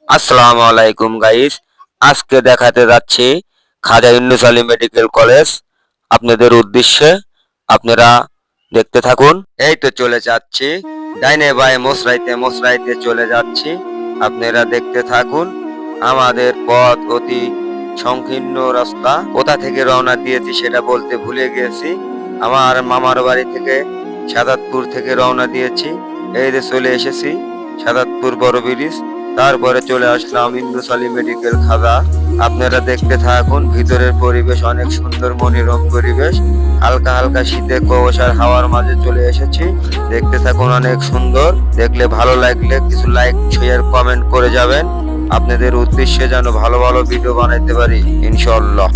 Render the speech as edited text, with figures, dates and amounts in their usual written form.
আসসালামু আলাইকুম গাইস। আজকে দেখাতে যাচ্ছি খাজা ইউনূস আলী মেডিকেল কলেজ আপনাদের উদ্দেশ্যে। আপনারা দেখতে থাকুন। এই তো চলে যাচ্ছি, ডাইনে বায়ে মসরাইতে মসরাইতে চলে যাচ্ছি। আপনারা দেখতে থাকুন। আমাদের পথ অতি সংকীর্ণ রাস্তা। কোথা থেকে রওনা দিয়েছি সেটা বলতে ভুলে গিয়েছি। আমার মামার বাড়ি থেকে সাদাতপুর থেকে রওনা দিয়েছি। এই যে চলে এসেছি সাদাতপুর বড় ব্রিজ। তারপরে চলে আসলাম ইউনূস আলী মেডিকেল খাজা। আপনারা দেখতে থাকুন। ভিতরের পরিবেশ অনেক সুন্দর, মনোরম পরিবেশ। হালকা হালকা শীতে কুয়াশার হাওয়ার মাঝে চলে এসেছি। দেখতে থাকুন, অনেক সুন্দর। দেখলে ভালো লাগলে কিছু লাইক শেয়ার কমেন্ট করে যাবেন। আপনাদের উদ্দেশ্যে যেন ভালো ভালো ভিডিও বানাইতে পারি ইনশাআল্লাহ।